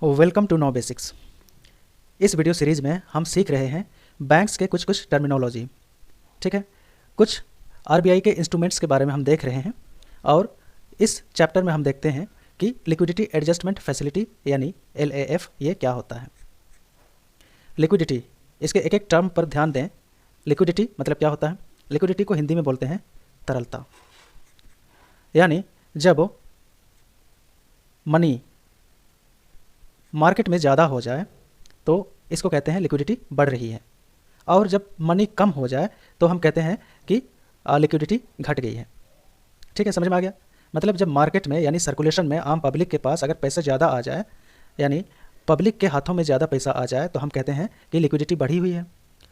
Welcome to know basics. इस video series में हम सीख रहे हैं बैंक्स के कुछ टर्मिनोलॉजी। ठीक है, कुछ आरबीआई के इंस्ट्रूमेंट्स के बारे में हम देख रहे हैं और इस चैप्टर में हम देखते हैं कि लिक्विडिटी एडजस्टमेंट फैसिलिटी यानी LAF ये क्या होता है। लिक्विडिटी, इसके एक एक टर्म पर ध्यान दें। लिक्विडिटी मतलब क्या होता है? लिक्विडिटी को हिंदी में बोलते हैं तरलता, यानी जब मनी मार्केट में ज़्यादा हो जाए तो इसको कहते हैं लिक्विडिटी बढ़ रही है, और जब मनी कम हो जाए तो हम कहते हैं कि लिक्विडिटी घट गई है। ठीक है, समझ में आ गया? मतलब जब मार्केट में यानी सर्कुलेशन में आम पब्लिक के पास अगर पैसा ज़्यादा आ जाए, यानी पब्लिक के हाथों में ज़्यादा पैसा आ जाए, तो हम कहते हैं कि लिक्विडिटी बढ़ी हुई है।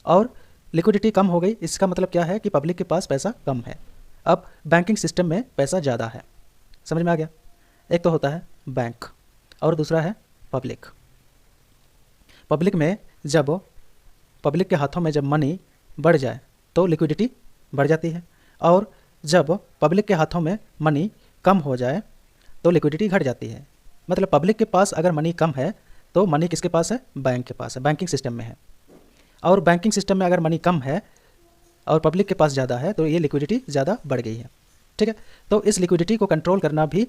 और लिक्विडिटी कम हो गई, इसका मतलब क्या है कि पब्लिक के पास पैसा कम है। अब बैंकिंग सिस्टम में पैसा ज़्यादा है। समझ में आ गया? एक तो होता है बैंक और दूसरा है पब्लिक। पब्लिक में जब पब्लिक के हाथों में जब मनी बढ़ जाए तो लिक्विडिटी बढ़ जाती है, और जब पब्लिक के हाथों में मनी कम हो जाए तो लिक्विडिटी घट जाती है। मतलब पब्लिक के पास अगर मनी कम है तो मनी किसके पास है? बैंक के पास है, बैंकिंग सिस्टम में है। और बैंकिंग सिस्टम में अगर मनी कम है और पब्लिक के पास ज़्यादा है तो ये लिक्विडिटी ज़्यादा बढ़ गई है। ठीक है, तो इस लिक्विडिटी को कंट्रोल करना भी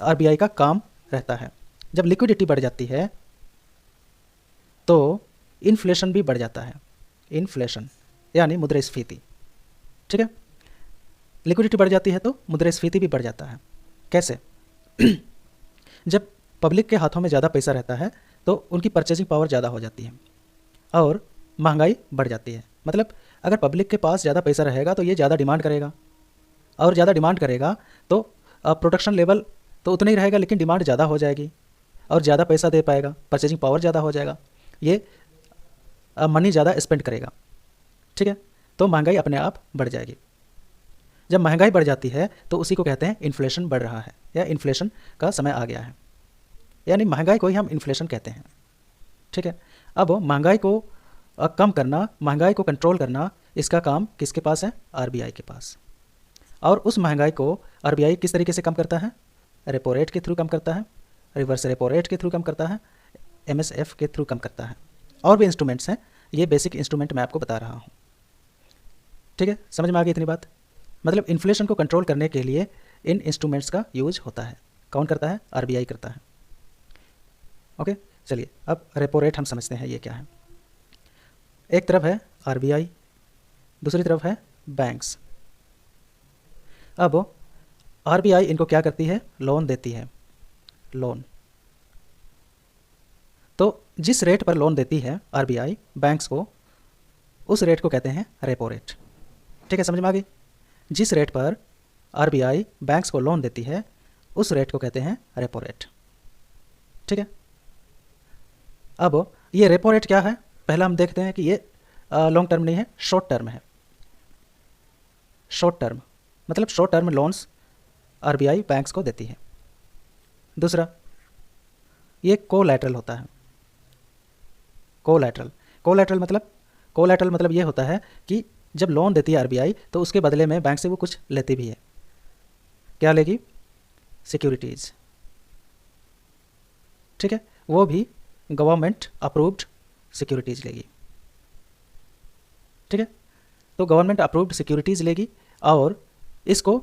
आरबीआई का काम रहता है। जब लिक्विडिटी बढ़ जाती है तो इन्फ्लेशन भी बढ़ जाता है। इन्फ्लेशन यानी मुद्रास्फीति। ठीक है, लिक्विडिटी बढ़ जाती है तो मुद्रास्फीति भी बढ़ जाता है। कैसे? जब पब्लिक के हाथों में ज़्यादा पैसा रहता है तो उनकी परचेजिंग पावर ज़्यादा हो जाती है और महंगाई बढ़ जाती है। मतलब अगर पब्लिक के पास ज़्यादा पैसा रहेगा तो ये ज़्यादा डिमांड करेगा, और ज़्यादा डिमांड करेगा तो प्रोडक्शन लेवल तो उतना ही रहेगा, लेकिन डिमांड ज़्यादा हो जाएगी और ज़्यादा पैसा दे पाएगा, परचेजिंग पावर ज़्यादा हो जाएगा, ये मनी ज़्यादा स्पेंड करेगा। ठीक है, तो महंगाई अपने आप बढ़ जाएगी। जब महंगाई बढ़ जाती है तो उसी को कहते हैं इन्फ्लेशन बढ़ रहा है या इन्फ्लेशन का समय आ गया है, यानी महंगाई को ही हम इन्फ्लेशन कहते हैं। ठीक है, अब महंगाई को कम करना, महंगाई को कंट्रोल करना, इसका काम किसके पास है? आरबीआई के पास। और उस महंगाई को आरबीआई किस तरीके से कम करता है? रेपो रेट के थ्रू कम करता है, रिवर्स रेपो रेट के थ्रू कम करता है, MSF के थ्रू कम करता है। और भी इंस्ट्रूमेंट्स हैं, ये बेसिक इंस्ट्रूमेंट मैं आपको बता रहा हूँ। ठीक है, समझ में आ गई इतनी बात? मतलब इन्फ्लेशन को कंट्रोल करने के लिए इन इंस्ट्रूमेंट्स का यूज होता है। कौन करता है? आरबीआई करता है। ओके, चलिए अब रेपो रेट हम समझते हैं ये क्या है। एक तरफ है आरबीआई, दूसरी तरफ है बैंक्स। अब आरबीआई इनको क्या करती है? लोन देती है। लोन, तो जिस रेट पर लोन देती है आरबीआई बैंक्स को, उस रेट को कहते हैं रेपो रेट। ठीक है, समझ में आ गई? जिस रेट पर आरबीआई बैंक्स को लोन देती है उस रेट को कहते हैं रेपो रेट। ठीक है, अब ये रेपो रेट क्या है? पहला हम देखते हैं कि ये लॉन्ग टर्म नहीं है, शॉर्ट टर्म है। शॉर्ट टर्म मतलब short term loans RBI banks को देती है। दूसरा, ये कोलैटरल होता है। कोलैटरल मतलब ये होता है कि जब लोन देती है आरबीआई तो उसके बदले में बैंक से वो कुछ लेती भी है। क्या लेगी? सिक्योरिटीज़। ठीक है, वो भी गवर्नमेंट अप्रूव्ड सिक्योरिटीज़ लेगी। ठीक है, तो गवर्नमेंट अप्रूव्ड सिक्योरिटीज़ लेगी और इसको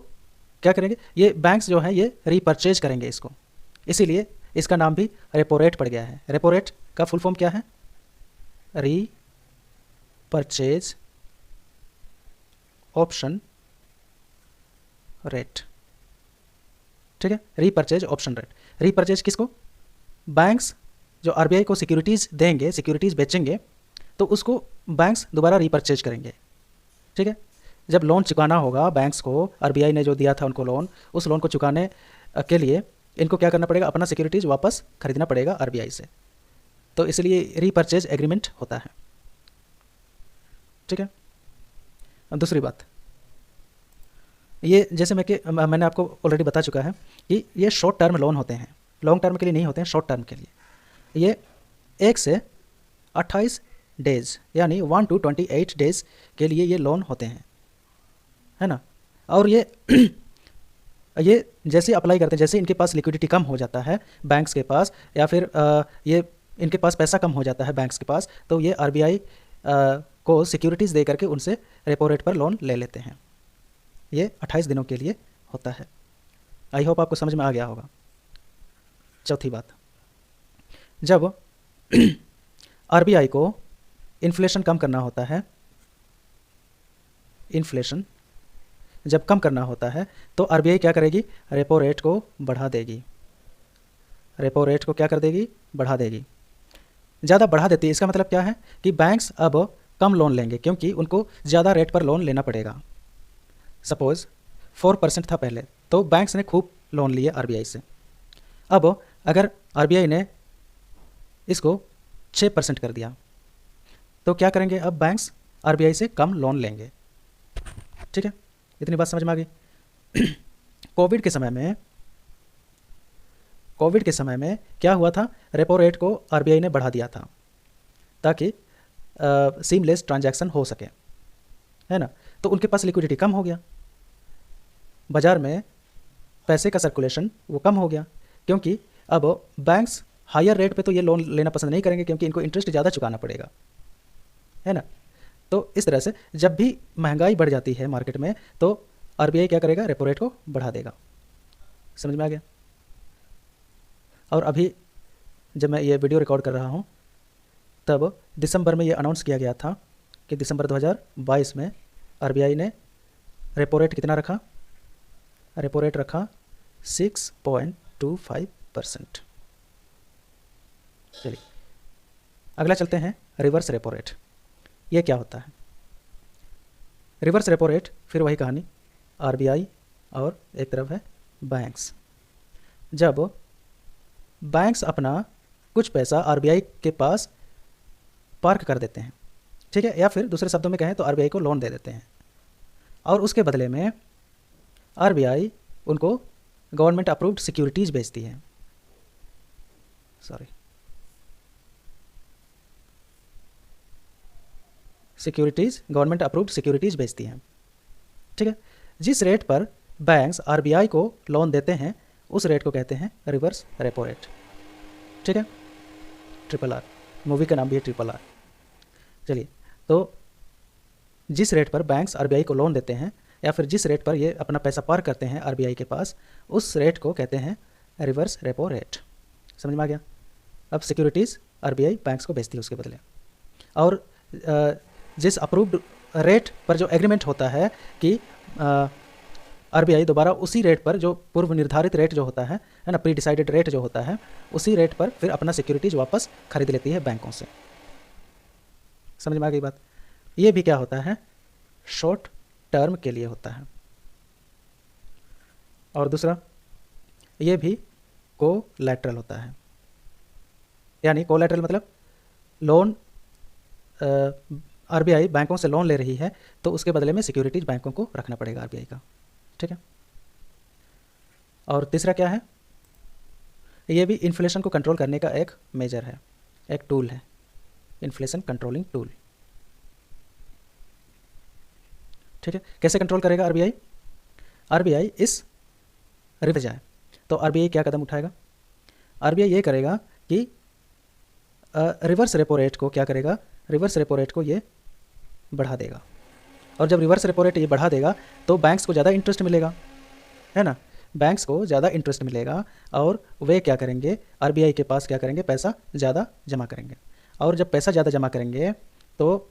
क्या करेंगे? ये बैंक्स जो हैं ये रीपर्चेज करेंगे इसको, इसीलिए इसका नाम भी रेपो रेट पड़ गया है। रेपो रेट का फुल फॉर्म क्या है? Repurchase option rate. ठीक है, रीपर्चेज ऑप्शन रेट। रीपर्चेज किसको? बैंक्स जो आरबीआई को सिक्योरिटीज़ देंगे, सिक्योरिटीज़ बेचेंगे, तो उसको बैंक्स दोबारा रीपर्चेज करेंगे। ठीक है, जब लोन चुकाना होगा बैंक्स को, आरबीआई ने जो दिया था उनको लोन, उस लोन को चुकाने के लिए इनको क्या करना पड़ेगा? अपना सिक्योरिटीज़ वापस खरीदना पड़ेगा आरबीआई से, तो इसलिए रीपर्चेज एग्रीमेंट होता है। ठीक है, दूसरी बात, ये जैसे मैंने आपको ऑलरेडी बता चुका है कि ये शॉर्ट टर्म लोन होते हैं, लॉन्ग टर्म के लिए नहीं होते हैं, शॉर्ट टर्म के लिए। ये 1 से 28 डेज़ यानी 1 to 28 डेज़ के लिए ये लोन होते हैं, है ना? और ये ये जैसे अप्लाई करते हैं, जैसे इनके पास लिक्विडिटी कम हो जाता है बैंक्स के पास, या फिर ये इनके पास पैसा कम हो जाता है बैंक्स के पास, तो ये आरबीआई को सिक्योरिटीज़ दे करके उनसे रेपो रेट पर लोन ले लेते हैं। ये 28 दिनों के लिए होता है। आई होप आपको समझ में आ गया होगा। चौथी बात, जब आरबीआई को इन्फ्लेशन कम करना होता है, इन्फ्लेशन जब कम करना होता है तो आरबीआई क्या करेगी, रेपो रेट को बढ़ा देगी। रेपो रेट को क्या कर देगी, बढ़ा देगी। ज़्यादा बढ़ा देती है, इसका मतलब क्या है कि बैंक्स अब कम लोन लेंगे क्योंकि उनको ज़्यादा रेट पर लोन लेना पड़ेगा। सपोज़ 4% था पहले, तो बैंक्स ने खूब लोन लिए आरबीआई से। अब अगर आरबीआई ने इसको 6% कर दिया तो क्या करेंगे, अब बैंक्स आरबीआई से कम लोन लेंगे। ठीक है, इतनी बात समझ में आ गई। कोविड के समय में क्या हुआ था, रेपो रेट को आरबीआई ने बढ़ा दिया था ताकि सीमलेस ट्रांजैक्शन हो सके, है ना। तो उनके पास लिक्विडिटी कम हो गया, बाज़ार में पैसे का सर्कुलेशन वो कम हो गया, क्योंकि अब बैंक्स हायर रेट पे तो ये लोन लेना पसंद नहीं करेंगे क्योंकि इनको इंटरेस्ट ज़्यादा चुकाना पड़ेगा, है ना। तो इस तरह से जब भी महंगाई बढ़ जाती है मार्केट में तो आरबीआई क्या करेगा, रेपो रेट को बढ़ा देगा। समझ में आ गया। और अभी जब मैं ये वीडियो रिकॉर्ड कर रहा हूँ तब दिसंबर में ये अनाउंस किया गया था कि दिसंबर 2022 में आरबीआई ने रेपो रेट कितना रखा, रेपो रेट रखा 6.25%। चलिए अगला चलते हैं, रिवर्स रेपो रेट। ये क्या होता है? रिवर्स रेपो रेट फिर वही कहानी, आरबीआई और एक तरफ है बैंक्स। जब बैंक्स अपना कुछ पैसा आरबीआई के पास पार्क कर देते हैं, ठीक है, या फिर दूसरे शब्दों में कहें तो आरबीआई को लोन दे देते हैं, और उसके बदले में आरबीआई उनको गवर्नमेंट अप्रूव्ड सिक्योरिटीज़ बेचती है। गवर्नमेंट अप्रूव्ड सिक्योरिटीज़ बेचती हैं, ठीक है। जिस रेट पर बैंक्स आरबीआई को लोन देते हैं उस रेट को कहते हैं रिवर्स रेपो रेट, ठीक है। RRR, मूवी का नाम भी है RRR। चलिए, तो जिस रेट पर बैंक्स आरबीआई को लोन देते हैं या फिर जिस रेट पर ये अपना पैसा पार करते हैं आरबीआई के पास, उस रेट को कहते हैं रिवर्स रेपो रेट। समझ में आ गया। अब सिक्योरिटीज़ आरबीआई बैंक्स को बेचती है उसके बदले, और जिस अप्रूव्ड रेट पर जो एग्रीमेंट होता है कि आरबीआई दोबारा उसी रेट पर, जो पूर्व निर्धारित रेट जो होता है ना, प्री डिसाइडेड रेट जो होता है, उसी रेट पर फिर अपना सिक्योरिटीज़ वापस खरीद लेती है बैंकों से। समझ में आ गई बात। ये भी क्या होता है, शॉर्ट टर्म के लिए होता है। और दूसरा, ये भी कोलैटरल होता है। यानी कोलैटरल मतलब लोन, आरबीआई बैंकों से लोन ले रही है तो उसके बदले में सिक्योरिटीज बैंकों को रखना पड़ेगा आरबीआई का, ठीक है। और तीसरा क्या है, ये भी इन्फ्लेशन को कंट्रोल करने का एक मेजर है, एक टूल है, इन्फ्लेशन कंट्रोलिंग टूल, ठीक है। कैसे कंट्रोल करेगा आरबीआई? आरबीआई इस रिवर्स जाए तो आरबीआई क्या कदम उठाएगा? आरबीआई ये करेगा कि रिवर्स रेपो रेट को क्या करेगा, रिवर्स रेपो रेट को ये बढ़ा देगा। और जब रिवर्स रेपो रेट ये बढ़ा देगा तो बैंक्स को ज़्यादा इंटरेस्ट मिलेगा, है ना। बैंक्स को ज़्यादा इंटरेस्ट मिलेगा और वे क्या करेंगे, आरबीआई के पास क्या करेंगे, पैसा ज़्यादा जमा करेंगे। और जब पैसा ज़्यादा जमा करेंगे तो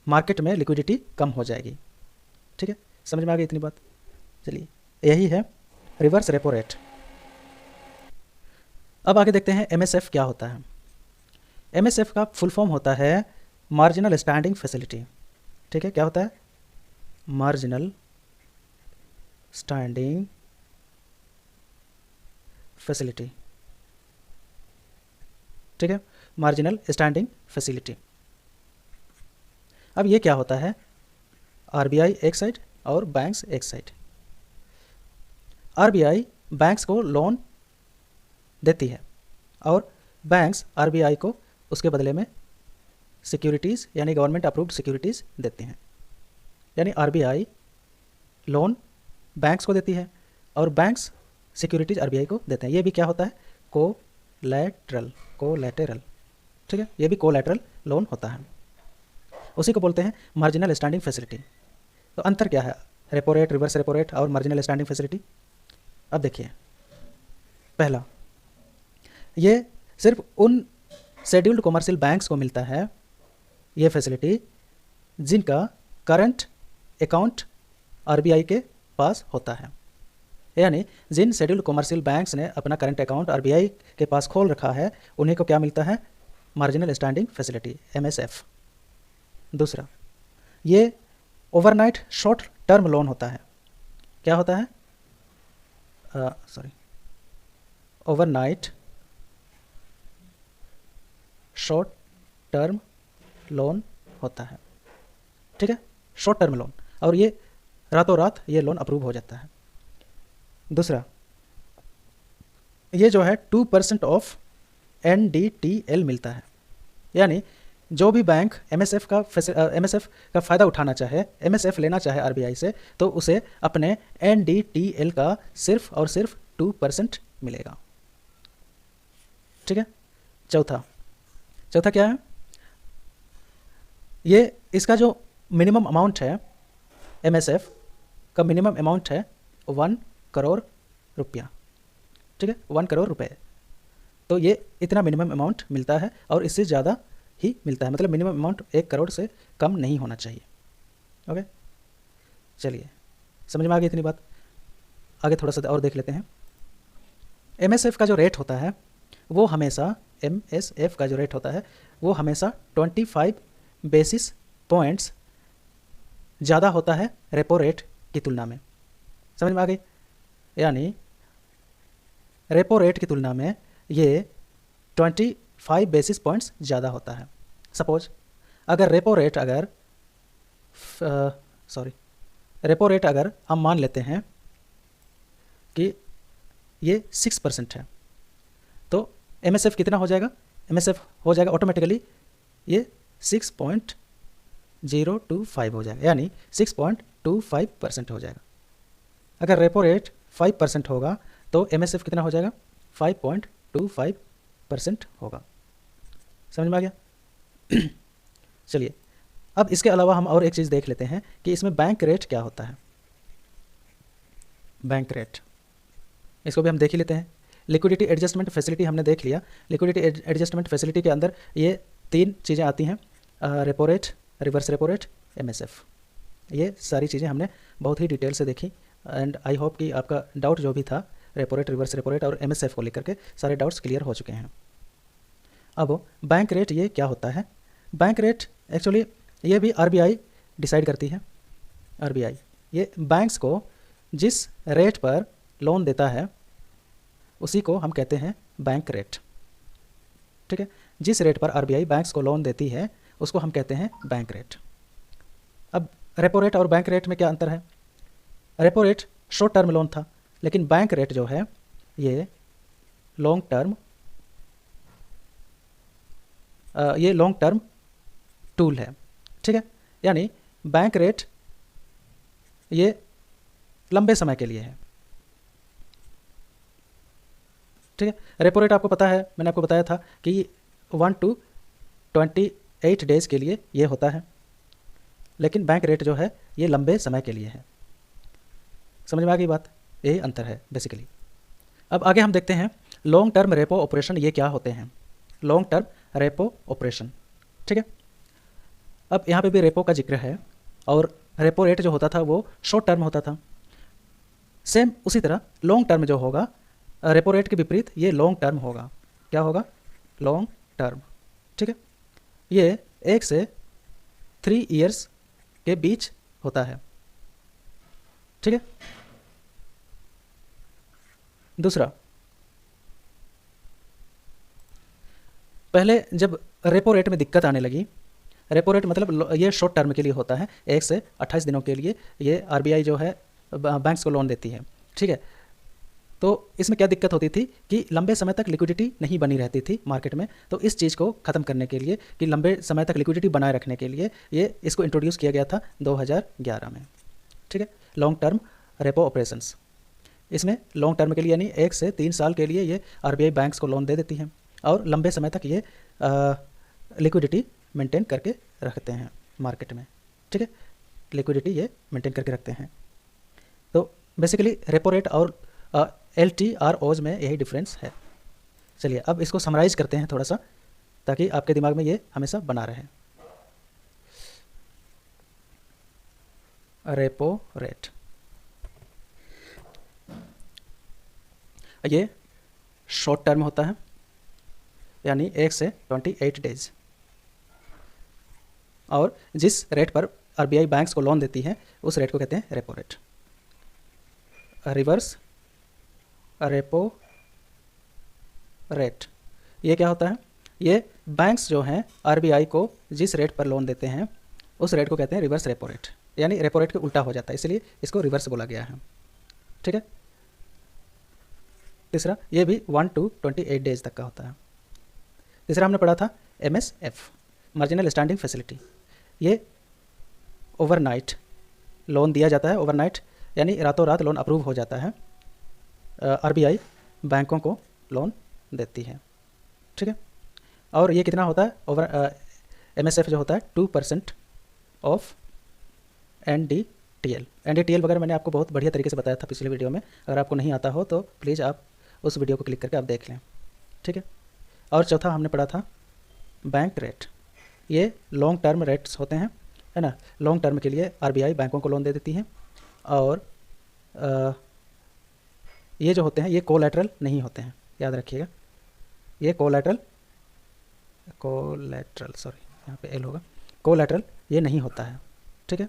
मार्केट में लिक्विडिटी कम हो जाएगी, ठीक है। समझ में आ गई इतनी बात। चलिए, यही है रिवर्स रेपो रेट। अब आगे देखते हैं एमएसएफ क्या होता है। एमएसएफ का फुल फॉर्म होता है मार्जिनल स्टैंडिंग फैसिलिटी, ठीक है। क्या होता है? मार्जिनल स्टैंडिंग फैसिलिटी, ठीक है, मार्जिनल स्टैंडिंग फैसिलिटी। अब ये क्या होता है, आरबीआई एक साइड और बैंक्स एक साइड। आरबीआई बैंक्स को लोन देती है और बैंक्स आरबीआई को उसके बदले में सिक्योरिटीज़ यानी गवर्नमेंट अप्रूव्ड सिक्योरिटीज़ देते हैं। यानी आरबीआई लोन बैंक्स को देती है और बैंक्स सिक्योरिटीज आरबीआई को देते हैं। ये भी क्या होता है? कोलैटरल, ठीक है, ये भी कोलैटरल लोन होता है। उसी को बोलते हैं मार्जिनल स्टैंडिंग फैसिलिटी। तो अंतर क्या है repo rate, reverse repo rate और मार्जिनल स्टैंडिंग फैसिलिटी? अब देखिए, पहला, ये सिर्फ उन शेड्यूल्ड कॉमर्शियल बैंक्स को मिलता है ये फैसिलिटी जिनका करंट अकाउंट आरबीआई के पास होता है। यानी जिन शेड्यूल्ड कॉमर्शियल बैंक्स ने अपना करंट अकाउंट आरबीआई के पास खोल रखा है उन्हीं को क्या मिलता है? Marginal standing facility, MSF. दूसरा, ये ओवरनाइट शॉर्ट टर्म लोन होता है। क्या होता है? ओवरनाइट शॉर्ट टर्म लोन होता है, ठीक है, शॉर्ट टर्म लोन, और ये रातों रात ये लोन अप्रूव हो जाता है। दूसरा, ये जो है 2% ऑफ NDTL मिलता है। यानी जो भी बैंक एमएसएफ का फ़ायदा उठाना चाहे, एमएसएफ लेना चाहे आरबीआई से, तो उसे अपने NDTL का सिर्फ और सिर्फ 2% मिलेगा, ठीक है। चौथा क्या है? ये इसका जो मिनिमम अमाउंट है, एमएसएफ का मिनिमम अमाउंट है 1 करोड़ रुपया, ठीक है, 1 करोड़ रुपए। तो ये इतना मिनिमम अमाउंट मिलता है और इससे ज़्यादा ही मिलता है, मतलब मिनिमम अमाउंट 1 करोड़ से कम नहीं होना चाहिए। ओके, चलिए, समझ में आ गई इतनी बात। आगे थोड़ा सा और देख लेते हैं। एमएसएफ का जो रेट होता है वो हमेशा, एमएसएफ का जो रेट होता है वो हमेशा 25 बेसिस पॉइंट्स ज़्यादा होता है रेपो रेट की तुलना में। समझ में आ गई? यानी रेपो रेट की तुलना में ये 25 बेसिस पॉइंट्स ज़्यादा होता है। सपोज अगर रेपो रेट अगर हम मान लेते हैं कि ये 6% है, तो एमएसएफ कितना हो जाएगा? एमएसएफ हो जाएगा ऑटोमेटिकली ये 6.025 हो जाएगा, यानी 6.25% हो जाएगा। अगर रेपो रेट 5% होगा तो एमएसएफ कितना हो जाएगा? 5.25% होगा। समझ में आ गया? चलिए, अब इसके अलावा हम और एक चीज़ देख लेते हैं कि इसमें बैंक रेट क्या होता है। बैंक रेट, इसको भी हम देख ही लेते हैं। लिक्विडिटी एडजस्टमेंट फैसिलिटी हमने देख लिया। लिक्विडिटी एडजस्टमेंट फैसिलिटी के अंदर ये 3 चीज़ें आती हैं, repo rate, reverse repo rate, MSF. ये सारी चीज़ें हमने बहुत ही डिटेल से देखी एंड आई होप कि आपका डाउट जो भी था repo rate, reverse repo rate और एमएसएफ को लेकर के सारे डाउट्स क्लियर हो चुके हैं। अब बैंक रेट ये क्या होता है? बैंक रेट एक्चुअली ये भी आरबीआई डिसाइड करती है। आरबीआई ये बैंक्स को जिस रेट पर लोन देता है उसी को हम कहते हैं बैंक रेट, ठीक है। जिस रेट पर आरबीआई बैंक्स को लोन देती है उसको हम कहते हैं बैंक रेट। अब रेपो रेट और बैंक रेट में क्या अंतर है? Repo rate short term loan था, लेकिन बैंक रेट जो है ये लॉन्ग टर्म टूल है, ठीक है। यानी बैंक रेट ये लंबे समय के लिए है, ठीक है। रेपो रेट आपको पता है, मैंने आपको बताया था कि 1 to 28 डेज़ के लिए ये होता है, लेकिन बैंक रेट जो है ये लंबे समय के लिए है। समझ में आ गई बात? यही अंतर है बेसिकली। अब आगे हम देखते हैं लॉन्ग टर्म रेपो ऑपरेशन ये क्या होते हैं। लॉन्ग टर्म रेपो ऑपरेशन, ठीक है। अब यहाँ पे भी रेपो का जिक्र है और रेपो रेट जो होता था वो शॉर्ट टर्म होता था। सेम उसी तरह लॉन्ग टर्म जो होगा रेपो रेट के विपरीत ये लॉन्ग टर्म होगा। क्या होगा? लॉन्ग टर्म, ठीक है। ये 1 से 3 ईयर्स के बीच होता है, ठीक है। दूसरा, पहले जब रेपो रेट में दिक्कत आने लगी, रेपो रेट मतलब ये शॉर्ट टर्म के लिए होता है, 1 से 28 दिनों के लिए ये आरबीआई जो है बैंक्स को लोन देती है, ठीक है। तो इसमें क्या दिक्कत होती थी कि लंबे समय तक लिक्विडिटी नहीं बनी रहती थी मार्केट में। तो इस चीज़ को ख़त्म करने के लिए कि लंबे समय तक लिक्विडिटी बनाए रखने के लिए ये इसको इंट्रोड्यूस किया गया था 2011 में, ठीक है, लॉन्ग टर्म रेपो ऑपरेशंस। इसमें लॉन्ग टर्म के लिए यानी 1 से 3 साल के लिए ये आरबीआई बैंक्स को लोन दे देती है और लंबे समय तक ये लिक्विडिटी मेंटेन करके रखते हैं मार्केट में। ठीक है, लिक्विडिटी ये मेंटेन करके रखते हैं। तो बेसिकली रेपो रेट और LTROs में यही डिफरेंस है। चलिए अब इसको समराइज करते हैं थोड़ा सा, ताकि आपके दिमाग में ये हमेशा बना रहे। रेपो रेट ये शॉर्ट टर्म होता है, यानी 1 से 28 डेज, और जिस रेट पर आरबीआई बैंक्स को लोन देती है उस रेट को कहते हैं repo rate. Reverse repo rate ये क्या होता है? ये बैंक्स जो हैं आरबीआई को जिस रेट पर लोन देते हैं उस रेट को कहते हैं रिवर्स रेपो रेट, यानी रेपो रेट के उल्टा हो जाता है, इसलिए इसको रिवर्स बोला गया है। ठीक है, तीसरा ये भी 1 to 28 डेज तक का होता है। तीसरा हमने पढ़ा था MSF, मार्जिनल स्टैंडिंग फैसिलिटी। ये ओवरनाइट लोन दिया जाता है, ओवरनाइट यानी रातों रात लोन अप्रूव हो जाता है, आरबीआई बैंकों को लोन देती है। ठीक है, और ये कितना होता है? MSF जो होता है 2% ऑफ NDTL वगैरह मैंने आपको बहुत बढ़िया तरीके से बताया था पिछले वीडियो में। अगर आपको नहीं आता हो तो प्लीज़ आप उस वीडियो को क्लिक करके आप देख लें। ठीक है, और चौथा हमने पढ़ा था बैंक रेट। ये लॉन्ग टर्म रेट्स होते हैं, है ना। लॉन्ग टर्म के लिए आरबीआई बैंकों को लोन दे देती है, और ये जो होते हैं ये कोलैटरल नहीं होते हैं, याद रखिएगा। ये कोलैटरल सॉरी यहाँ पे एल होगा, कोलैटरल ये नहीं होता है। ठीक है,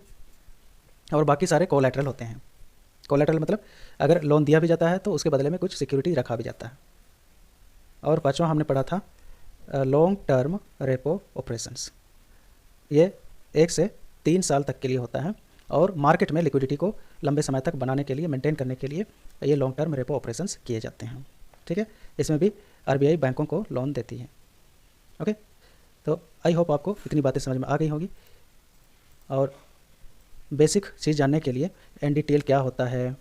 और बाकी सारे कोलैटरल होते हैं। कोलैटरल मतलब अगर लोन दिया भी जाता है तो उसके बदले में कुछ सिक्योरिटी रखा भी जाता है। और पांचवा हमने पढ़ा था लॉन्ग टर्म रेपो ऑपरेशंस। ये 1 से 3 साल तक के लिए होता है, और मार्केट में लिक्विडिटी को लंबे समय तक बनाने के लिए, मेंटेन करने के लिए ये लॉन्ग टर्म रेपो ऑपरेशंस किए जाते हैं। ठीक है, इसमें भी आरबीआई बैंकों को लोन देती है। ओके, तो आई होप आपको इतनी बातें समझ में आ गई होगी। और बेसिक चीज़ जानने के लिए NDTL क्या होता है,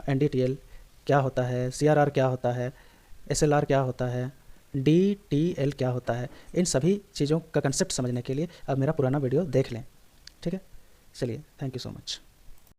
NDTL क्या होता है, CRR क्या होता है, SLR क्या होता है, DTL क्या होता है, इन सभी चीज़ों का कंसेप्ट समझने के लिए अब मेरा पुराना वीडियो देख लें। ठीक है, चलिए, थैंक यू सो मच।